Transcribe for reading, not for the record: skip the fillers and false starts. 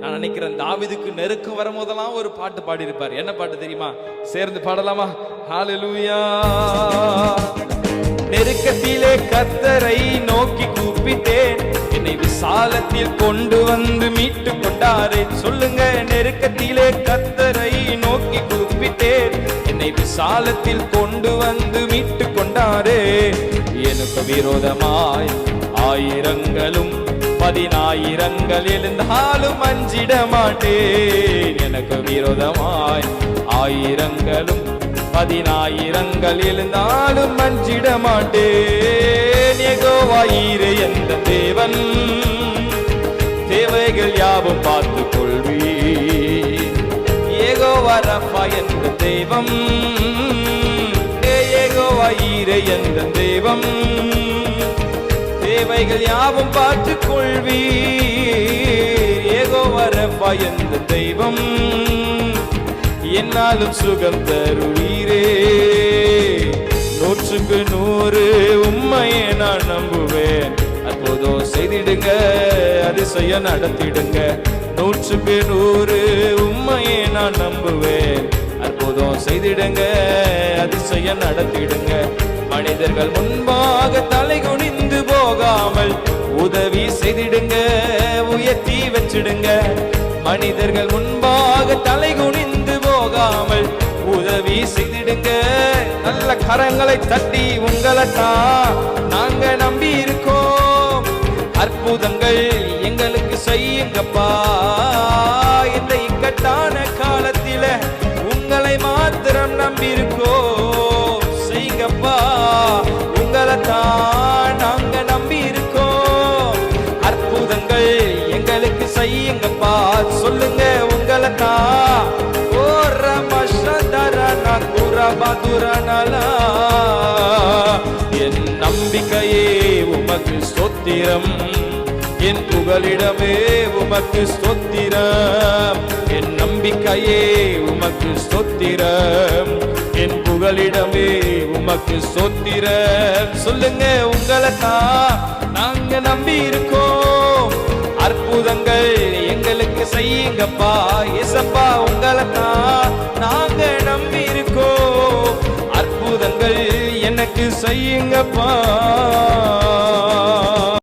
நான் நினைக்கிறேன் தாவீதுக்கு நெருக்கம் வரும்போதெல்லாம் ஒரு பாட்டு பாடி இருப்பார். என்ன பாட்டு தெரியுமா? சேர்ந்து பாடலாமா? ஹல்லேலூயா. நெருக்கத்திலே கர்த்தரை நோக்கி கூப்பிட்டேன், என்னை விசாலத்தில் கொண்டு வந்து மீட்டு கொண்டாரே. சொல்லுங்க, நெருக்கத்திலே கர்த்தரை நோக்கி கூப்பிட்டேன், என்னை விசாலத்தில் கொண்டு வந்து மீட்டு கொண்டாரே. எனக்கு விரோதமாய் ஆயிரங்களும் 10,000 எழுந்தாலும் அஞ்சிட மாட்டேன். எனக்கு விரோதமாய் ஆயிரங்களும் 10,000 எழுந்தாலும் அஞ்சிட மாட்டேன். யெகோவா ஈரே எந்த தேவன், தேவைகள் யாவும் பார்த்து கொள்வீர். யெகோவா ரஃபா எந்த தெய்வம், யெகோவா ஈரே எந்த தெய்வம், தேவைகள் யாவும் பார்த்து கொள்வீர். யெகோவா ரஃபா எந்த தெய்வம், என்னாலும் சுகம் தருவீரே. 100க்கு 100 உண்மையை நான் நம்புவேன். அற்புதம் செய்திடுங்க, அதிசயம் நடத்திடுங்க. 100க்கு 100 உண்மையை நான் நம்புவேன். அற்புதம் செய்திடுங்க, அதிசயம் நடத்திடுங்க. மனிதர்கள் முன்பாக தலை குனிந்து போகாமல் உதவி செய்திடுங்க, உயர்த்தி வச்சிடுங்க. மனிதர்கள் முன்பாக தலை குனிந்து போகாமல் உதவி செய்திடுங்க. நல்ல கரங்களை தட்டி உங்களைத்தான் நாங்க நம்பி இருக்கோம். அற்புதங்கள் எங்களுக்கு செய்யுங்கப்பா. இந்த இக்கட்டான காலத்தில உங்களை மாத்திரம் நம்பி இருக்கோம். செய்யுங்கப்பா, உங்களைத்தான் நாங்க நம்பி இருக்கோம். அற்புதங்கள் எங்களுக்கு செய்யுங்கப்பா. சொல்லுங்க, உங்களைத்தான். ஓ ரமஷதரனா குரபதுரனலா, என் நம்பிக்கையே உமக்கு ஸ்தோத்திரம், என் புகலிடமே உமக்கு ஸ்தோத்திரம். என் நம்பிக்கையே உமக்கு ஸ்தோத்திரம், என் புகலிடமே உமக்கு ஸ்தோத்திரம். சொல்லுங்க, உங்களைத்தான் நாங்க நம்பி இருக்கோம். அற்புதங்கள் எங்களுக்கு செய்யுங்கப்பா. இயேசப்பா, உங்களைத்தான் நாங்க நம்பி இருக்கோம். அற்புதங்கள் எனக்கு செய்யுங்கப்பா.